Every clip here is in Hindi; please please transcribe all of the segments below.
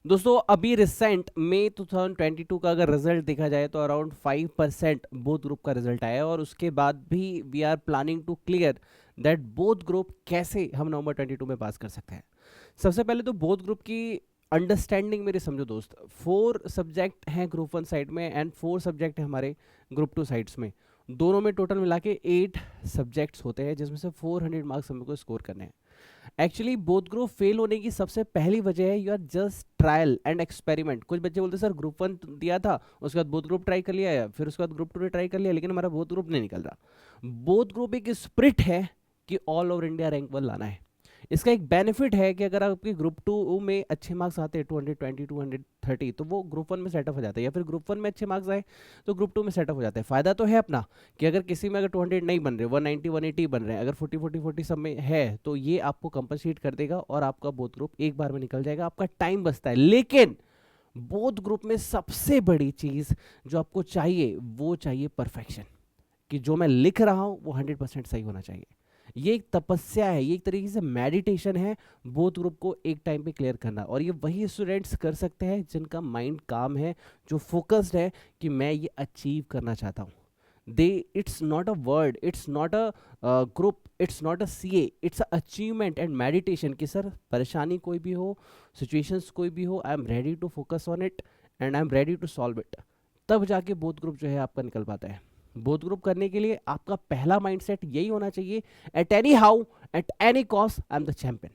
दोस्तों अभी रिसेंट मई 2022 का अगर रिजल्ट देखा जाए तो अराउंड 5% बोथ ग्रुप का रिजल्ट आया है, और उसके बाद भी we are planning to clear that both group कैसे हम नवंबर 22 में पास कर सकते हैं। सबसे पहले तो बोथ ग्रुप की अंडरस्टैंडिंग मेरे समझो दोस्त, 4 सब्जेक्ट हैं ग्रुप 1 साइड में एंड 4 सब्जेक्ट हैं हमारे ग्रुप 2 साइड्स में। दोनों में टोटल मिला के 8 सब्जेक्ट्स होते हैं, जिसमें से 400 मार्क्स हमको स्कोर करने हैं। एक्चुअली बोथ ग्रुप फेल होने की सबसे पहली वजह है you are just trial and experiment. कुछ बच्चे बोलते सर ग्रुप 1 दिया था, उसके बाद बोथ ग्रुप ट्राई कर लिया, या फिर उसके बाद ग्रुप 2 ने ट्राई कर लिया, लेकिन हमारा बोथ ग्रुप नहीं निकल रहा। बोथ ग्रुप एक स्प्रिट है कि ऑल ओवर इंडिया रैंक 1 लाना है। इसका एक बेनिफिट है कि अगर आपके ग्रुप 2 में अच्छे मार्क्स आते हैं 220 230, तो वो ग्रुप 1 में सेटअप हो जाता है, या फिर ग्रुप 1 में अच्छे मार्क्स आए तो ग्रुप 2 में सेटअप हो जाता है। फायदा तो है अपना कि अगर किसी में अगर 200 नहीं बन रहे, 190 180 बन रहे हैं, अगर 40 सब में है तो ये आपको कंपनसेट कर देगा और आपका बोथ ग्रुप एक बार में निकल जाएगा, आपका टाइम बचता है। लेकिन बोथ ग्रुप में सबसे बड़ी चीज जो आपको चाहिए वो चाहिए परफेक्शन, कि जो मैं लिख रहा हूं वो 100% सही होना चाहिए। ये एक तपस्या है, ये एक तरीके से मेडिटेशन है बोथ ग्रुप को एक टाइम पे क्लियर करना, और ये वही स्टूडेंट्स कर सकते हैं जिनका माइंड काम है, जो फोकस्ड है कि मैं ये अचीव करना चाहता हूँ। They it's not a word, it's not a group, it's not a CA, it's a achievement and meditation कि सर परेशानी कोई भी हो, सिचुएशंस कोई भी हो, I am ready to focus on it and I am ready to solve it. तब जाके बोथ ग्रुप जो है आपका निकल पाता है। बोथ ग्रुप करने के लिए आपका पहला माइंडसेट यही होना चाहिए, at any how at any cost I am the champion.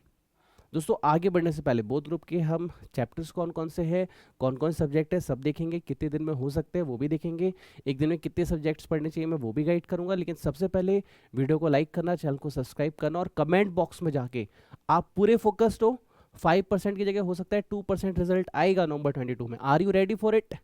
दोस्तों आगे बढ़ने से पहले बोथ ग्रुप के हम चैप्टर्स कौन कौन से हैं, कौन कौन सब्जेक्ट है, सब देखेंगे। कितने दिन में हो सकते हैं वो भी देखेंगे। एक दिन में कितने सब्जेक्ट्स पढ़ने चाहिए मैं वो भी गाइड करूंगा। लेकिन सबसे पहले वीडियो को लाइक करना, चैनल को सब्सक्राइब करना, और कमेंट बॉक्स में जाके आप पूरे फोकस्ड हो। 5% की जगह हो सकता है 2% रिजल्ट आएगा नवंबर 22 में। Are you ready for it?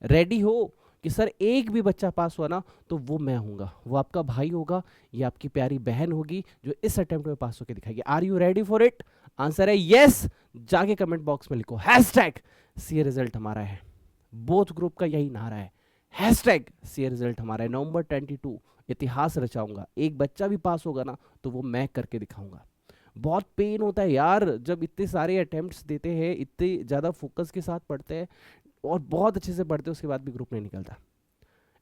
Ready हो कि सर एक भी बच्चा पास हुआ ना तो वो मैं हूंगा, वो आपका भाई होगा, ये आपकी प्यारी बहन होगी जो इस अटेम्प्ट में पास होकर दिखाएगी। Are you ready for it? Answer है यस। जाके कमेंट बॉक्स में लिखो हैशटैग सी रिजल्ट हमारा है। बोथ ग्रुप का यही नारा है, हैशटैग सी रिजल्ट हमारा है। नवंबर 22 इतिहास रचाऊंगा। एक बच्चा भी पास होगा ना तो वो मैं करके दिखाऊंगा। बहुत पेन होता है यार जब इतने सारे अटेम्प्ट्स देते हैं, इतने ज़्यादा फोकस के साथ पढ़ते हैं और बहुत अच्छे से पढ़ते हैं, उसके बाद भी ग्रुप नहीं निकलता।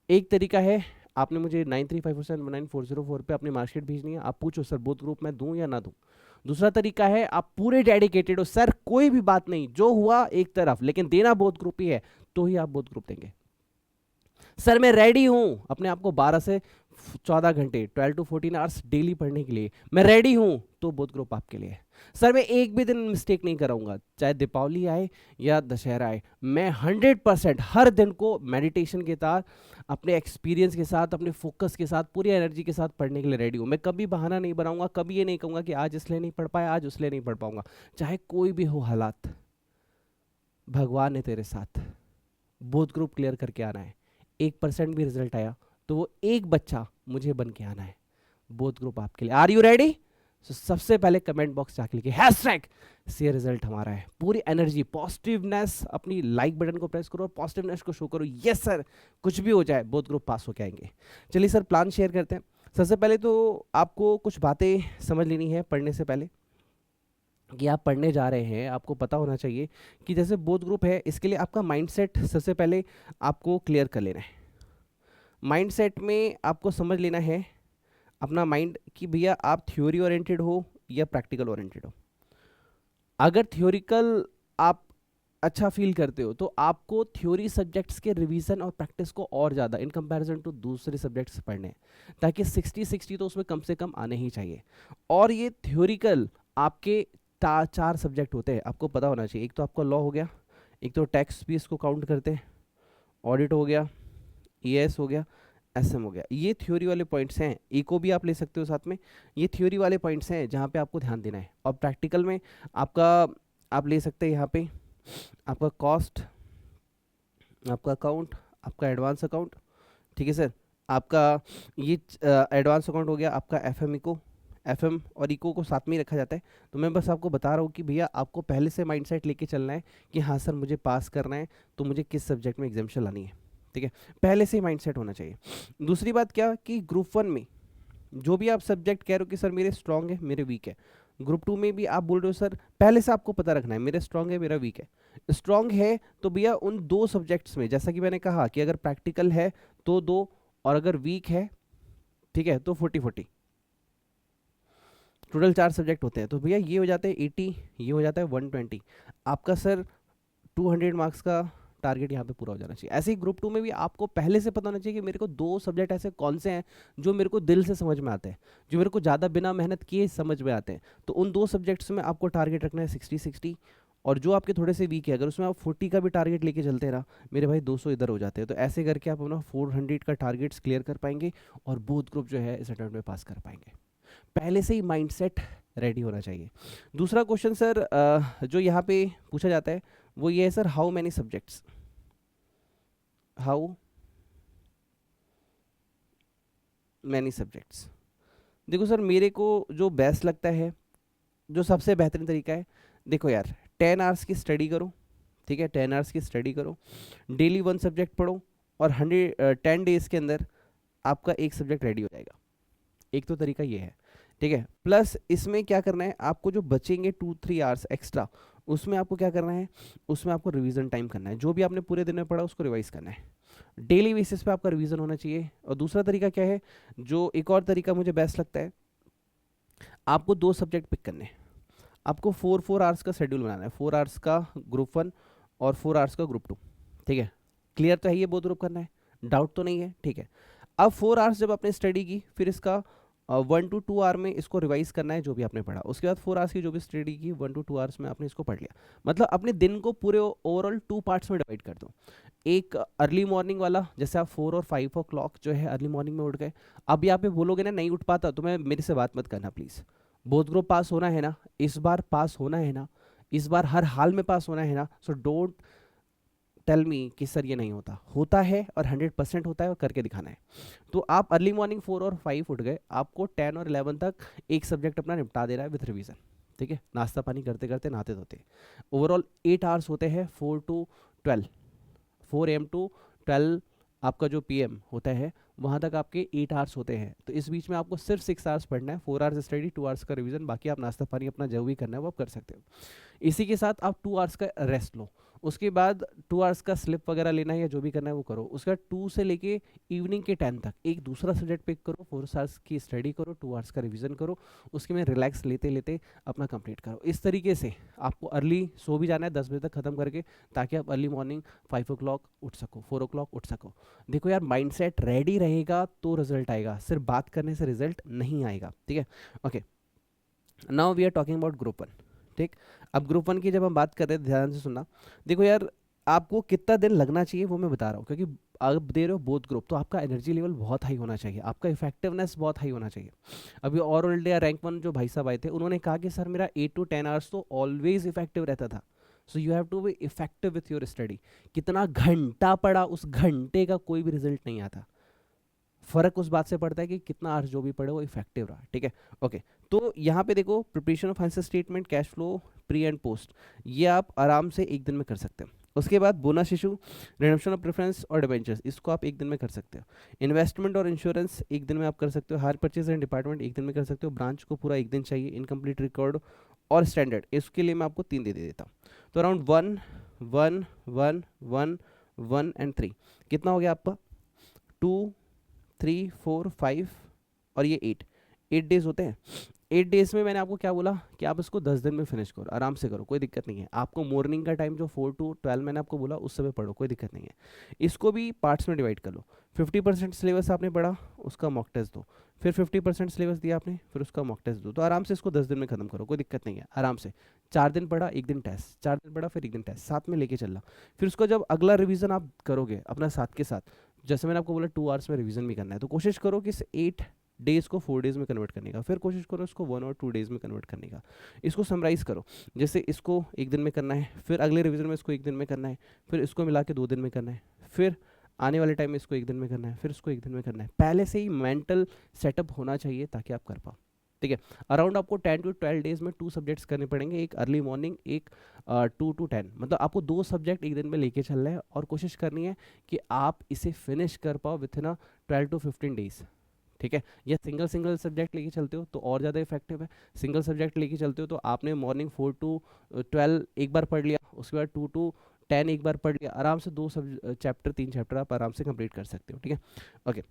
एक तरीका है, आपने मुझे 9354719404 पे अपनी मार्कशीट भेजनी है। आप पूछो सर बोथ ग्रुप में दूं या ना दूं। दूसरा तरीका है, आप पूरे डेडिकेटेड हो, सर कोई भी बात नहीं, जो हुआ एक तरफ, लेकिन देना बोथ ग्रुप ही है, तो ही आप बोथ ग्रुप देंगे। सर मैं रेडी हूं अपने आप को 12 से 14 घंटे 12 to 14 आवर्स डेली पढ़ने के लिए, मैं रेडी हूं, तो बोथ ग्रुप आपके लिए है। सर मैं एक भी दिन मिस्टेक नहीं कराऊंगा, चाहे दीपावली आए या दशहरा आए, मैं 100% हर दिन को मेडिटेशन के साथ, अपने एक्सपीरियंस के साथ, अपने फोकस के साथ, पूरी एनर्जी के साथ पढ़ने के लिए रेडी हूं। मैं कभी बहाना नहीं बनाऊंगा, कभी ये नहीं कहूंगा कि आज इसलिए नहीं पढ़ पाया, आज उसलिए नहीं पढ़ पाऊंगा। चाहे कोई भी हो हालात, भगवान है तेरे साथ। बोथ ग्रुप क्लियर करके आना है। 1% भी रिजल्ट आया तो वो एक बच्चा मुझे बन के आना है। बोथ ग्रुप आपके लिए। Are you ready? सबसे पहले कमेंट बॉक्स जाके लिखिए हैशटैग सी रिजल्ट हमारा है। पूरी एनर्जी, पॉजिटिवनेस, अपनी लाइक बटन को प्रेस करो और पॉजिटिवनेस को शो करो। यस सर, कुछ भी हो जाए बोथ ग्रुप पास होके आएंगे। चलिए सर प्लान शेयर करते हैं। सबसे पहले तो आपको कुछ बातें समझ लेनी है पढ़ने से पहले, कि आप पढ़ने जा रहे हैं। आपको पता होना चाहिए कि जैसे बोथ ग्रुप है, इसके लिए आपका माइंडसेट सबसे पहले आपको क्लियर कर लेना है। माइंडसेट में आपको समझ लेना है अपना माइंड कि भैया आप थ्योरी ओरिएंटेड हो या प्रैक्टिकल ओरिएंटेड हो। अगर थ्योरिकल आप अच्छा फील करते हो तो आपको थ्योरी सब्जेक्ट्स के रिवीजन और प्रैक्टिस को और ज़्यादा इन कंपैरिजन टू दूसरे सब्जेक्ट्स पढ़ने हैं, ताकि 60-60 तो उसमें कम से कम आने ही चाहिए। और ये थ्योरिकल आपके 4 सब्जेक्ट होते हैं, आपको पता होना चाहिए। एक तो आपका लॉ हो गया, एक तो टैक्स भी इसको काउंट करते हैं, ऑडिट हो गया, ईएएस हो गया, एसएम हो गया। ये थ्योरी वाले पॉइंट्स हैं। इको भी आप ले सकते हो साथ में। ये थ्योरी वाले पॉइंट्स हैं जहाँ पे आपको ध्यान देना है। और प्रैक्टिकल में आपका आप ले सकते हैं यहाँ पे आपका कॉस्ट, आपका अकाउंट, आपका एडवांस अकाउंट, ठीक है सर। आपका ये एडवांस अकाउंट हो गया, आपका एफएम इको, एफएम और इको को साथ में ही रखा जाता है। तो मैं बस आपको बता रहा हूँ कि भैया आपको पहले से माइंडसेट लेके चलना है कि हाँ सर मुझे पास करना है, तो मुझे किस सब्जेक्ट में एग्जाम्शन लानी है, ठीक है। पहले से ही माइंडसेट होना चाहिए। दूसरी बात क्या कि ग्रुप 1 में जो भी आप सब्जेक्ट कह रहे हो कि सर मेरे स्ट्रांग है, मेरे वीक है, ग्रुप 2 में भी आप बोल रहे हो सर पहले से आपको पता रखना है मेरा स्ट्रांग है मेरा वीक है। स्ट्रांग है तो भैया उन 2 सब्जेक्ट्स में, जैसा कि मैंने कहा कि अगर प्रैक्टिकल है तो 2, और अगर वीक है ठीक है तो 40-40, टोटल 4 सब्जेक्ट होते हैं। तो भैया ये हो जाते हैं 80, ये हो जाता है 120, आपका सर 200 मार्क्स का टारगेट यहाँ पे पूरा हो जाना चाहिए। ऐसे ही ग्रुप 2 में भी आपको पहले से पता होना चाहिए कि मेरे को 2 सब्जेक्ट ऐसे कौन से हैं जो मेरे को दिल से समझ में आते हैं, जो मेरे को ज़्यादा बिना मेहनत किए समझ में आते हैं। तो उन 2 सब्जेक्ट्स में आपको टारगेट रखना है 60-60, और जो आपके थोड़े से वीक है अगर उसमें आप 40 का भी टारगेट लेके चलते हैं ना मेरे भाई 200 इधर हो जाते हैं। तो ऐसे करके आप अपना 400 का टारगेट्स क्लियर कर पाएंगे और बोथ ग्रुप जो है इस अटेम्प्ट में पास कर पाएंगे। पहले से ही माइंडसेट रेडी होना चाहिए। दूसरा क्वेश्चन सर जो यहाँ पे पूछा जाता है वो ये है sir, how many subjects, how many subjects. देखो सर मेरे को जो बेस्ट लगता है, जो सबसे बेहतरीन तरीका है, देखो यार 10 आवर्स की स्टडी करो, ठीक है 10 आवर्स की स्टडी करो, डेली 1 सब्जेक्ट पढ़ो, और 10 डेज के अंदर आपका एक सब्जेक्ट रेडी हो जाएगा। एक तो तरीका ये है, ठीक है। प्लस इसमें क्या करना है, आपको जो बचेंगे 2-3 आवर्स एक्स्ट्रा, उसमें आपको क्या करना है, उसमें आपको रिवीजन टाइम करना है। जो भी आपने पूरे दिन में पढ़ा उसको रिवाइज करना है, डेली बेसिस पे आपका रिवीजन होना चाहिए। और दूसरा तरीका क्या है, जो एक और तरीका मुझे बेस्ट लगता है, आपको 2 सब्जेक्ट पिक करने हैं, आपको 4-4 आवर्स का शेड्यूल बनाना है, 4 आवर्स का ग्रुप 1 और 4 आवर्स का ग्रुप 2, ठीक है। क्लियर तो है, ये बोथ ग्रुप करना है, डाउट तो नहीं है, ठीक है। अब 4 आवर्स जब आपने स्टडी की, फिर इसका 1 to 2 आवर में इसको रिवाइज करना है जो भी आपने पढ़ा। उसके बाद 4 आवर्स की जो भी स्टडी की 1 to 2 आवर्स में आपने इसको पढ़ लिया। मतलब अपने दिन को पूरे ओवरऑल 2 पार्ट्स में डिवाइड कर दो। एक अर्ली मॉर्निंग वाला, जैसे आप 4 और 5 ओ क्लॉक जो है अर्ली मॉर्निंग में उठ गए। अब यहाँ पे बोलोगे ना नहीं उठ पाता, तो मैं मेरे से बात मत करना प्लीज़। बोथ ग्रुप पास होना है ना, इस बार पास होना है ना, इस बार हर हाल में पास होना है ना। सो डोंट टेल मी कि सर ये नहीं होता, होता है और 100% होता है और करके दिखाना है। तो आप अर्ली मॉर्निंग 4 और 5 उठ गए, आपको 10 और 11 तक एक सब्जेक्ट अपना निपटा दे रहा है विथ रिवीजन, ठीक है, नाश्ता पानी करते करते नहाते धोते। ओवरऑल 8 आवर्स होते हैं, 4 to 12, 4 AM to 12 आपका जो PM होता है, वहाँ तक आपके 8 आवर्स होते हैं। तो इस बीच में आपको सिर्फ 6 आवर्स पढ़ना है, 4 आवर्स स्टडी, 2 आवर्स का रिवीजन, बाकी आप नाश्ता पानी अपना जो भी करना है वो आप कर सकते हो। इसी के साथ आप 2 आवर्स का रेस्ट लो, उसके बाद 2 आवर्स का स्लिप वगैरह लेना है या जो भी करना है वो करो। उसके बाद 2 से लेके इवनिंग के 10 तक एक दूसरा सब्जेक्ट पिक करो, 4 आवर्स की स्टडी करो, 2 आवर्स का रिवीजन करो, उसके में रिलैक्स लेते लेते अपना कंप्लीट करो। इस तरीके से आपको अर्ली सो भी जाना है 10 बजे तक ख़त्म करके, ताकि आप अर्ली मॉर्निंग 5 o'clock उठ सको, 4 o'clock उठ सको। देखो यार माइंडसेट रेडी रहेगा तो रिजल्ट आएगा, सिर्फ बात करने से रिजल्ट नहीं आएगा, ठीक है। Okay, now we are talking about group 1, ठीक। अब ग्रुप 1 की जब हम बात कर रहे हैं, ध्यान से सुनना। देखो यार आपको कितना दिन लगना चाहिए वो मैं बता रहा हूँ, क्योंकि आप दे रहे हो बोथ ग्रुप, तो आपका एनर्जी लेवल बहुत हाई होना चाहिए, आपका इफेक्टिवनेस बहुत हाई होना चाहिए। अभी और इंडिया रैंक 1 जो भाई साहब आए थे, उन्होंने कहा कि सर मेरा 8 to 10 आवर्स तो ऑलवेज इफेक्टिव रहता था। So you have to be effective with your study. कितना घंटा पढ़ा, उस घंटे का कोई भी रिजल्ट नहीं आता। फर्क उस बात से पड़ता है कि कितना आवर्स जो भी पढ़े वो इफेक्टिव रहा, ठीक है। ओके, तो यहाँ पे देखो preparation of financial statement, cash flow, pre and post, ये आप आराम से एक दिन में कर सकते हैं। उसके बाद bonus issue, redemption of preference और डिबेंचर्स, इसको आप एक दिन में कर सकते हो। इन्वेस्टमेंट और इंश्योरेंस एक दिन में आप कर सकते हो। हायर परचेज एंड डिपार्टमेंट एक दिन में कर सकते हो। ब्रांच को पूरा एक दिन चाहिए। इनकम्प्लीट रिकॉर्ड और स्टैंडर्ड, इसके लिए मैं आपको 3 दे देता हूँ। तो अराउंड 1 1 1 1 1 एंड 3 कितना हो गया आपका, 2 3 4 5 और ये 8 डेज होते हैं। 8 डेज में मैंने आपको क्या बोला कि आप इसको 10 दिन में फिनिश करो, आराम से करो, कोई दिक्कत नहीं है। आपको मॉर्निंग का टाइम जो 4 to 12 मैंने आपको बोला उस समय पढ़ो, कोई दिक्कत नहीं है। इसको भी पार्ट्स में डिवाइड कर लो। 50% सिलेबस आपने पढ़ा, उसका मॉक टेस्ट दो। फिर 50% सिलेबस दिया आपने, फिर उसका मॉक टेस्ट दो। तो आराम से इसको 10 दिन में खत्म करो, कोई दिक्कत नहीं है, आराम से। 4 दिन पढ़ा, 1 दिन टेस्ट, 4 दिन पढ़ा, फिर 1 दिन टेस्ट, साथ में लेके चलना। फिर उसको जब अगला रिवीजन आप करोगे अपना साथ के साथ, जैसे मैंने आपको बोला 2 आवर्स में रिवीजन भी करना है, तो कोशिश करो कि इस 8 डेज को 4 डेज में कन्वर्ट करने का। फिर कोशिश करो इसको 1 और 2 डेज में कन्वर्ट करने का। इसको समराइज करो, जैसे इसको 1 दिन में करना है, फिर अगले रिवीजन में इसको 1 दिन में करना है, फिर इसको मिला के 2 दिन में करना है, फिर आने वाले टाइम में इसको 1 दिन में करना है, फिर इसको 1 दिन में करना है। पहले से ही मेंटल सेटअप होना चाहिए ताकि आप कर पाओ, ठीक है। अराउंड आपको 10 to 12 डेज में 2 सब्जेक्ट्स करने पड़ेंगे, एक अर्ली मॉर्निंग, एक 2 to 10। मतलब आपको 2 सब्जेक्ट एक दिन में लेके चलना है और कोशिश करनी है कि आप इसे फिनिश कर पाओ विथ इन 12 to 15 डेज, ठीक है। या सिंगल सिंगल सब्जेक्ट लेके चलते हो तो और ज़्यादा इफेक्टिव है। सिंगल सब्जेक्ट लेके चलते हो तो आपने मॉर्निंग 4 to 12 एक बार पढ़ लिया, उसके बाद 2 to 10 एक बार पढ़ लिया, आराम से 2 चैप्टर 3 चैप्टर आप आराम से कंप्लीट कर सकते हो। ठीक है, okay.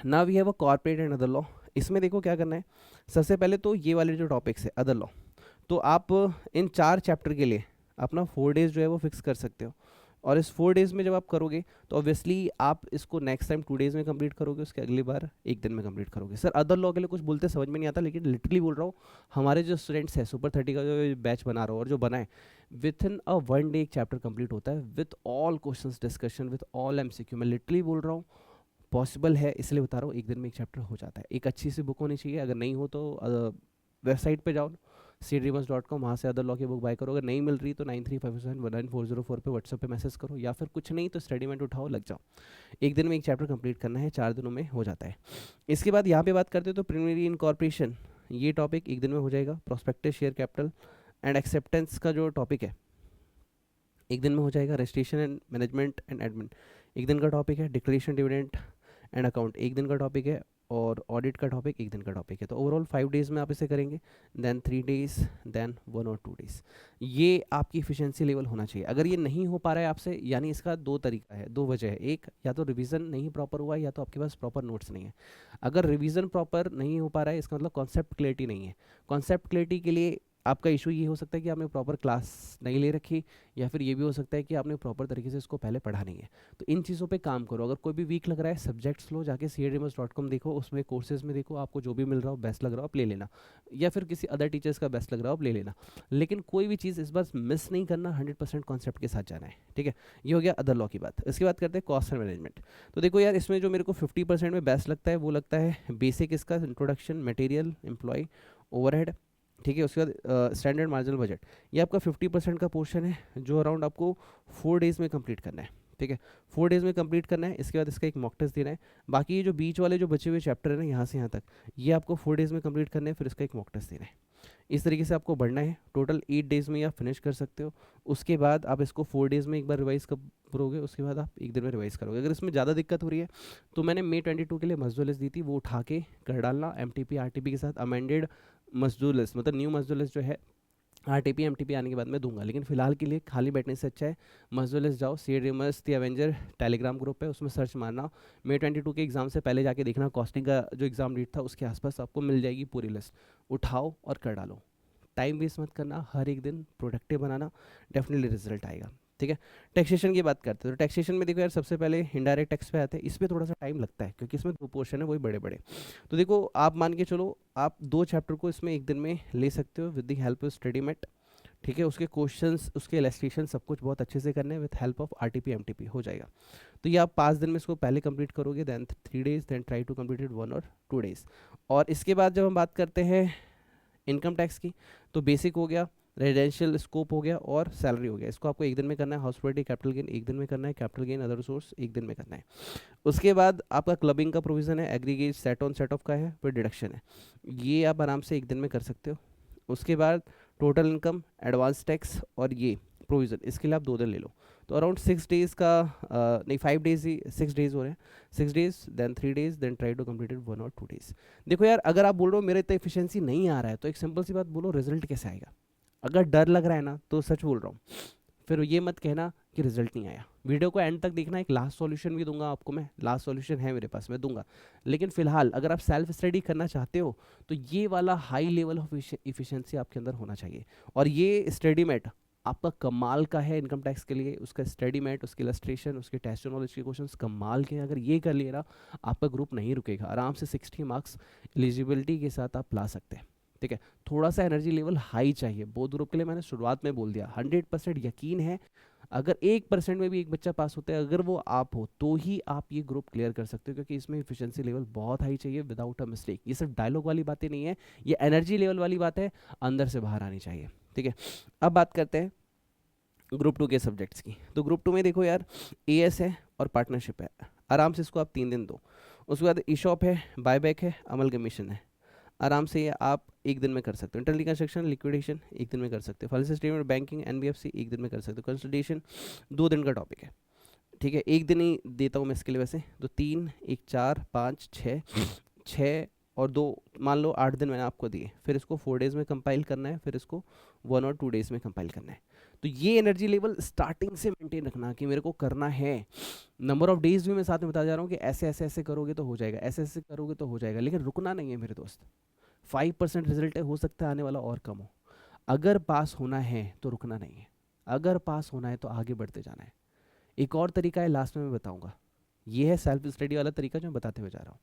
Now we have a corporate and other law. इसमें देखो क्या करना है, सबसे पहले तो ये वाले जो टॉपिक्स है अदर लॉ, तो आप इन 4 चैप्टर के लिए अपना 4 डेज जो है वो फिक्स कर सकते हो। और इस 4 डेज में जब आप करोगे तो ऑब्वियसली आप इसको नेक्स्ट टाइम 2 डेज में कंप्लीट करोगे, उसके अगली बार एक दिन में कंप्लीट करोगे। सर अदर लॉ के लिए कुछ बोलते समझ में नहीं आता, लेकिन लिटरली बोल रहा हूँ, हमारे जो स्टूडेंट्स हैं सुपर 30 का जो बैच बना रहा हो और जो बनाए, विथ इन अ 1 डे एक चैप्टर कंप्लीट होता है with all question discussion with all MCQ। मैं लिटरली बोल रहा हूँ, पॉसिबल है, इसलिए बता रहा हूँ, एक दिन में एक चैप्टर हो जाता है। एक अच्छी सी बुक होनी चाहिए, अगर नहीं हो तो वेबसाइट पे जाओ cdreamers.com, वहाँ से अदर लॉ की बुक बाय करो। अगर नहीं मिल रही तो 9357199404 पे व्हाट्सएप पे मैसेज करो, या फिर कुछ नहीं तो स्टडी मेट उठाओ, लग जाओ। एक दिन में एक चैप्टर कंप्लीट करना है, 4 दिनों में हो जाता है। इसके बाद यहाँ पे बात करते हो तो प्रीलिमिनरी इनकॉर्पोरेशन, ये टॉपिक एक दिन में हो जाएगा। Prospective share capital and acceptance का जो टॉपिक है एक दिन में हो जाएगा। Registration and management and admin एक दिन का टॉपिक है। डिक्लेरेशन डिविडेंड एंड अकाउंट एक दिन का टॉपिक है। और ऑडिट का टॉपिक एक दिन का टॉपिक है। तो ओवरऑल 5 डेज में आप इसे करेंगे, देन 3 डेज, देन 1 और 2 डेज। ये आपकी इफिशिएंसी लेवल होना चाहिए। अगर ये नहीं हो पा रहा है आपसे, यानी इसका 2 तरीका है, 2 वजह है। एक, या तो रिवीजन नहीं प्रॉपर हुआ है, या तो आपके पास प्रॉपर नोट्स नहीं है। अगर रिवीजन प्रॉपर नहीं हो पा रहा है, इसका मतलब कॉन्सेप्ट क्लियरिटी नहीं है। कॉन्सेप्ट क्लियरिटी के लिए आपका इशू ये हो सकता है कि आपने प्रॉपर क्लास नहीं ले रखी, या फिर ये भी हो सकता है कि आपने प्रॉपर तरीके से इसको पहले पढ़ा नहीं है। तो इन चीज़ों पे काम करो। अगर कोई भी वीक लग रहा है, सब्जेक्ट्स लो, जाके cdreamers.com देखो, उसमें कोर्सेज में देखो, आपको जो भी मिल रहा हो, बेस्ट लग रहा हो आप ले लेना, या फिर किसी अदर टीचर्स का बेस्ट लग रहा हो आप ले लेना। लेकिन कोई भी चीज़ इस बार मिस नहीं करना, 100% कॉन्सेप्ट के साथ जाना है। ठीक है, ये हो गया अदर लॉ की बात। इसके बाद करते हैं कॉस्ट एंड मैनेजमेंट। तो देखो यार, इसमें जो मेरे को 50% में बेस्ट लगता है वो लगता है बेसिक, इसका इंट्रोडक्शन, मटेरियल, एम्प्लॉय, ओवरहेड। ठीक है, उसके बाद स्टैंडर्ड मार्जिनल बजट। ये आपका 50% का पोर्शन है, जो अराउंड आपको 4 डेज में कंप्लीट करना है। ठीक है, 4 डेज में कंप्लीट करना है। इसके बाद इसका एक मॉक टेस्ट देना है। बाकी ये जो बीच वाले जो बचे हुए चैप्टर है ना, यहाँ से यहाँ तक, ये आपको 4 डेज में कंप्लीट करना है, फिर इसका एक मॉक टेस्ट देना है। इस तरीके से आपको बढ़ना है। टोटल 8 डेज में आप फिनिश कर सकते हो। उसके बाद आप इसको 4 डेज में एक बार रिवाइज करोगे, उसके बाद आप एक दिन में रिवाइज करोगे। अगर इसमें ज़्यादा दिक्कत हो रही है तो मैंने May 22 के लिए मजदूर लिस्ट दी थी, वो उठा के कर डालना MTP RTP के साथ। अमेंडेड मजदूर लिस्ट, मतलब न्यू मजदूर लिस्ट जो है, RTP MTP आने के बाद मैं दूंगा, लेकिन फिलहाल के लिए खाली बैठने से अच्छा है मजदूर लिस्ट जाओ। cdreamers the Avenger Telegram group है, उसमें सर्च मारना। May 22 के एग्जाम से पहले जाके देखना, कॉस्टिंग का जो एग्जाम डेट था उसके आसपास आपको मिल जाएगी पूरी लिस्ट। उठाओ और कर डालो, टाइम वेस्ट मत करना, हर एक दिन प्रोडक्टिव बनाना, डेफिनेटली रिजल्ट आएगा। ठीक है, टैक्सेशन की बात करते हैं तो टैक्सेशन में देखो यार, सबसे पहले इनडायरेक्ट टैक्स पे आते हैं। इस पर थोड़ा सा टाइम लगता है क्योंकि इसमें 2 पोर्शन है, वही बड़े बड़े। तो देखो, आप मान के चलो आप 2 चैप्टर को इसमें एक दिन में ले सकते हो with the help of study mate. ठीक है, उसके क्वेश्चंस, उसके इलस्ट्रेशन, सब कुछ बहुत अच्छे से करने हैं with help of RTP MTP हो जाएगा। तो ये आप 5 दिन में इसको पहले कंप्लीट करोगे, then 3 days, then try to complete it 1 और 2 डेज। और इसके बाद जब हम बात करते हैं इनकम टैक्स की, तो बेसिक हो गया, रेजिडेंशियल स्कोप हो गया, और सैलरी हो गया। इसको आपको एक दिन में करना है। हाउस प्रॉपर्टी कैपिटल गेन एक दिन में करना है। कैपिटल गेन अदर रिसोर्स एक दिन में करना है। उसके बाद आपका क्लबिंग का प्रोविजन है, aggregate, set on, set of का है, फिर डिडक्शन है। ये आप आराम से एक दिन में कर सकते हो। उसके बाद टोटल इनकम, एडवांस टैक्स और ये प्रोविज़न, इसके लिए आप 2 दिन ले लो। तो अराउंड 6 डेज़ का नहीं 5 डेज़ ही, 6 डेज़ हो रहे हैं। 6 days, then 3 days, then try to complete it 1 और 2 डेज़। देखो यार, अगर आप बोल रहे हो मेरे इतना एफिशिएंसी नहीं आ रहा है, तो एक सिंपल सी बात बोलो, रिजल्ट कैसे आएगा? अगर डर लग रहा है ना, तो सच बोल रहा हूँ, फिर ये मत कहना कि रिजल्ट नहीं आया। वीडियो को एंड तक देखना। एक लास्ट सॉल्यूशन भी दूंगा आपको मैं, लास्ट सॉल्यूशन है मेरे पास, मैं दूंगा। लेकिन फिलहाल अगर आप सेल्फ स्टडी करना चाहते हो तो ये वाला हाई लेवल ऑफ इफिशिएंसी आपके अंदर होना चाहिए। और ये स्टडी मेट आपका कमाल का है इनकम टैक्स के लिए। उसका स्टडी मेट, उसकी इलस्ट्रेशन, उसके टेस्ट नॉलेज के क्वेश्चंस कमाल के हैं। अगर ये कर लिया ना, आपका ग्रुप नहीं रुकेगा। आराम से 60 मार्क्स एलिजिबिलिटी के साथ आप ला सकते हैं। ठीक है, थोड़ा सा एनर्जी लेवल हाई चाहिए बोथ ग्रुप के लिए। मैंने शुरुआत में बोल दिया, 100% यकीन है, अगर 1% में भी एक बच्चा पास होता है, अगर वो आप हो, तो ही आप ये ग्रुप क्लियर कर सकते हो, क्योंकि इसमें एफिशिएंसी लेवल बहुत हाई चाहिए विदाउट अ मिस्टेक। ये सिर्फ डायलॉग वाली बातें नहीं है, ये एनर्जी लेवल वाली बात है, अंदर से बाहर आनी चाहिए। ठीक है, अब बात करते हैं ग्रुप 2 के सब्जेक्ट्स की। तो ग्रुप 2 में देखो यार, AS है और पार्टनरशिप है। आराम से इसको आप 3 दिन दो। उसके बाद ईशॉप है, बायबैक है, अमलगमेशन है। आराम से ये आप एक दिन में कर सकते हो। इंटरनल रिकंस्ट्रक्शन, लिक्विडेशन एक दिन में कर सकते हो। फाइनेंशियल स्टेटमेंट, बैंकिंग, NBFC एक दिन में कर सकते हो। कंसल्टेशन 2 दिन का टॉपिक है। ठीक है, एक दिन ही देता हूँ मैं इसके लिए वैसे, तो 3 1 4 5 6 6 और 2, मान लो 8 दिन मैंने आपको दिए, फिर इसको 4 डेज़ में कंपाइल करना है, फिर इसको 1 और 2 डेज़ में कंपाइल करना है। तो ये एनर्जी लेवल स्टार्टिंग से मेंटेन रखना कि मेरे को करना है। नंबर ऑफ डेज भी मैं साथ में बता जा रहा हूँ कि ऐसे ऐसे ऐसे करोगे तो हो जाएगा, ऐसे ऐसे करोगे तो हो जाएगा, लेकिन रुकना नहीं है मेरे दोस्त। 5% रिजल्ट है, हो सकता है आने वाला और कम हो। अगर पास होना है तो रुकना नहीं है, अगर पास होना है तो आगे बढ़ते जाना है। एक और तरीका है, लास्ट में मैं बताऊंगा। ये है सेल्फ स्टडी वाला तरीका जो मैं बताते हुए जा रहा हूँ।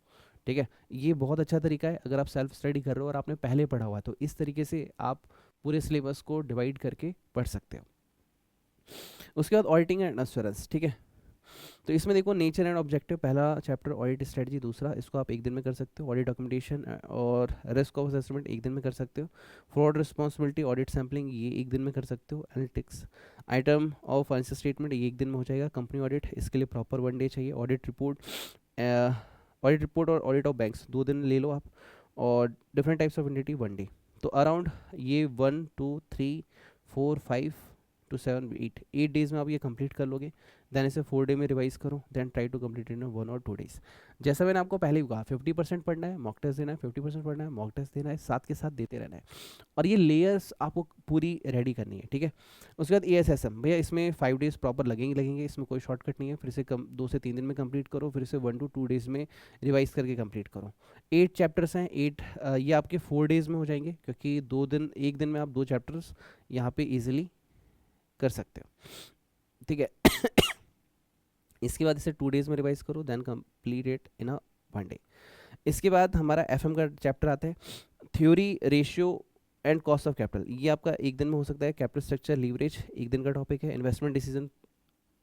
ठीक है, ये बहुत अच्छा तरीका है अगर आप सेल्फ स्टडी कर रहे हो और आपने पहले पढ़ा हुआ है, तो इस तरीके से आप पूरे सिलेबस को डिवाइड करके पढ़ सकते हो। उसके बाद ऑडिटिंग एंड एश्योरेंस। ठीक है, तो इसमें देखो नेचर एंड ऑब्जेक्टिव, पहला चैप्टर ऑडिट स्ट्रेटजी, दूसरा इसको आप एक दिन में कर सकते हो। ऑडिट डॉक्यूमेंटेशन और रिस्क ऑफ असेसमेंट एक दिन में कर सकते हो। फ्रॉड रिस्पॉन्सिबिलिटी, ऑडिट सैम्पलिंग, ये एक दिन में कर सकते हो। Analytics, item of financial statement, ये एक दिन में हो जाएगा। कंपनी ऑडिट, इसके लिए प्रॉपर 1 डे चाहिए। ऑडिट रिपोर्ट, और ऑडिट ऑफ बैंक्स 2 दिन ले लो आप। और different types of entity 1 day. तो अराउंड ये 1 2 3 4 5 to 7 8 डेज में आप ये कंप्लीट कर लोगे। देन इसे 4 डे में रिवाइज करो, then try to complete in 1 और 2 डेज। जैसा मैंने आपको पहले ही कहा, 50% पढ़ना है, मॉक टेस्ट देना है, 50% पढ़ना है, मॉक टेस्ट देना है, साथ के साथ देते रहना है। और ये लेयर्स आपको पूरी रेडी करनी है। ठीक है, उसके बाद ASSM, भैया इसमें 5 डेज प्रॉपर लगेंगे, इसमें कोई शॉर्टकट नहीं है। फिर इसे 2 से 3 दिन में कंप्लीट करो, फिर इसे 1 to 2 डेज में रिवाइज करके कंप्लीट करो। 8 चैप्टर्स हैं, 8 ये आपके 4 डेज में हो जाएंगे, क्योंकि 1 दिन में आप 2 चैप्टर्स यहाँ पे ईजिली कर सकते हो। ठीक है, इसके बाद इसे 2 डेज में रिवाइज करो, then complete it in a 1 day. इसके बाद हमारा FM का चैप्टर आता है, theory, ratio and cost of capital. ये आपका एक दिन में हो सकता है। कैपिटल स्ट्रक्चर, लीवरेज एक दिन का टॉपिक है। Investment decision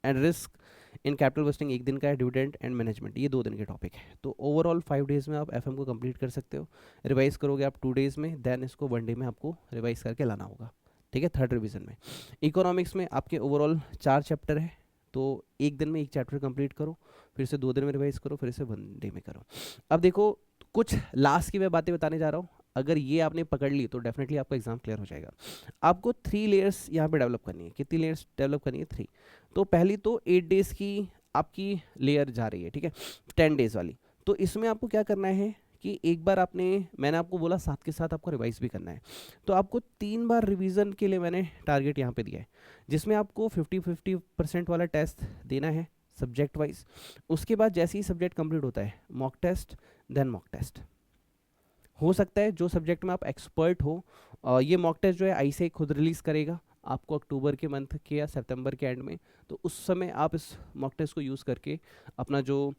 and risk in capital investing एक दिन का है। डिविडेंड एंड मैनेजमेंट ये 2 दिन के टॉपिक है। तो ओवरऑल 5 डेज में आप FM को कंप्लीट कर सकते हो। रिवाइज करोगे आप 2 डेज में, देन इसको 1 डे में आपको रिवाइज करके लाना होगा। ठीक है, 3rd रिवीजन में। इकोनॉमिक्स में आपके ओवरऑल 4 चैप्टर है, तो एक दिन में एक चैप्टर कंप्लीट करो, फिर से 2 दिन में रिवाइज करो, फिर से 1 डे में करो। अब देखो कुछ लास्ट की मैं बातें बताने जा रहा हूँ, अगर ये आपने पकड़ ली तो डेफिनेटली आपका एग्जाम क्लियर हो जाएगा। आपको 3 लेयर्स यहाँ पे डेवलप करनी है। कितनी लेयर्स डेवलप करनी है? 3। तो पहली तो 8 डेज की आपकी लेयर जा रही है, ठीक है, 10 डेज वाली। तो इसमें आपको क्या करना है कि एक बार मैंने आपको बोला साथ के साथ आपको रिवाइज भी करना है। तो आपको 3 बार रिवीजन के लिए मैंने टारगेट यहाँ पे दिया है, जिसमें आपको 50% वाला टेस्ट देना है सब्जेक्ट वाइज। उसके बाद जैसे ही सब्जेक्ट कंप्लीट होता है, mock test, then mock test. हो सकता है जो सब्जेक्ट में आप एक्सपर्ट हो, ये मॉक टेस्ट जो है ICAI खुद रिलीज़ करेगा आपको अक्टूबर के मंथ के या सितंबर के एंड में। तो उस समय आप इस मॉक टेस्ट को यूज़ करके अपना जो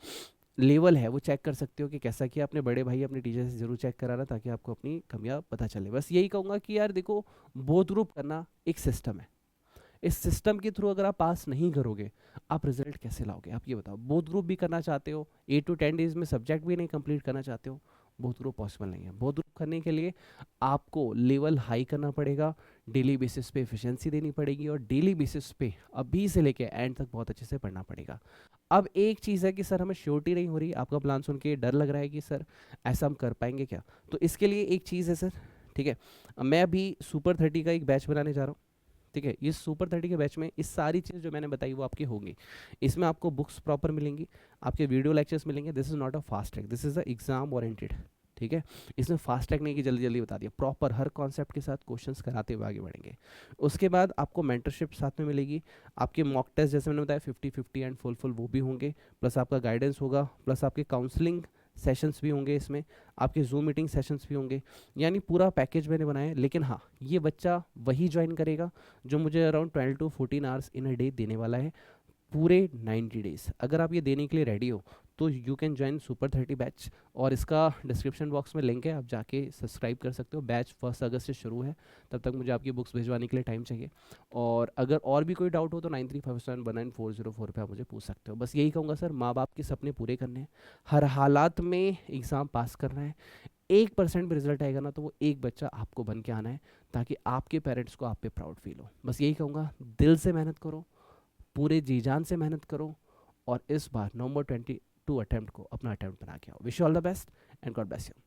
लेवल है वो चेक कर सकते हो कि कैसा किया। अपने बड़े भाई अपने टीचर से जरूर चेक कराना, ताकि आपको अपनी कमियां पता चले। बस यही कहूँगा कि यार देखो, बोथ ग्रुप करना एक सिस्टम है। इस सिस्टम के थ्रू अगर आप पास नहीं करोगे, आप रिजल्ट कैसे लाओगे? आप ये बताओ। बोथ ग्रुप भी करना चाहते हो, 8 to 10 डेज में सब्जेक्ट भी नहीं कंप्लीट करना चाहते हो, बोथ ग्रुप पॉसिबल नहीं है। बोथ ग्रुप करने के लिए आपको लेवल हाई करना पड़ेगा, डेली बेसिस पे एफिशिएंसी देनी पड़ेगी, और डेली बेसिस पे अभी से लेके एंड तक बहुत अच्छे से पढ़ना पड़ेगा। अब एक चीज़ है कि सर हमें श्योरिटी नहीं हो रही, आपका प्लान सुन के डर लग रहा है कि सर ऐसा हम कर पाएंगे क्या? तो इसके लिए एक चीज़ है सर, ठीक है, मैं अभी सुपर 30 का एक बैच बनाने जा रहा हूँ। ठीक है, ये सुपर 30 के बैच में इस सारी चीज़ जो मैंने बताई वो आपकी होंगी। इसमें आपको बुक्स प्रॉपर मिलेंगी, आपके वीडियो लेक्चर्स मिलेंगे। This is not a fast track, this is a exam oriented. ठीक है, इसमें फास्ट ट्रैक नहीं कि जल्दी जल्दी बता दिया, प्रॉपर हर कॉन्सेप्ट के साथ क्वेश्चंस कराते हुए आगे बढ़ेंगे। उसके बाद आपको मेंटरशिप साथ में मिलेगी, आपके मॉक टेस्ट जैसे मैंने बताया 50-50 एंड फुल वो भी होंगे, प्लस आपका गाइडेंस होगा, प्लस आपके काउंसलिंग सेशंस भी होंगे, इसमें आपके जूम मीटिंग सेशंस भी होंगे। यानी पूरा पैकेज मैंने बनाया है। लेकिन हाँ, ये बच्चा वही ज्वाइन करेगा जो मुझे around 12 to 14 hours in a day देने वाला है पूरे 90 डेज। अगर आप ये देने के लिए रेडी हो तो you can join super 30 batch, और इसका डिस्क्रिप्शन बॉक्स में लिंक है, आप जाके सब्सक्राइब कर सकते हो। बैच 1 अगस्त से शुरू है, तब तक मुझे आपकी बुक्स भिजवाने के लिए टाइम चाहिए। और अगर और भी कोई डाउट हो तो 9357199404 पे आप मुझे पूछ सकते हो। बस यही कहूँगा सर, माँ बाप के सपने पूरे करने हैं, हर हालात में एग्ज़ाम पास करना है। 1% भी रिजल्ट आएगा ना, तो वो एक बच्चा आपको बन के आना है, ताकि आपके पेरेंट्स को आप पे प्राउड फील हो। बस यही कहूँगा, दिल से मेहनत करो, पूरे जी जान से मेहनत करो, और इस बार नवंबर 22 अटेम्प्ट को अपना अटेम्प्ट बना के आओ। Wish you all the best and God bless you.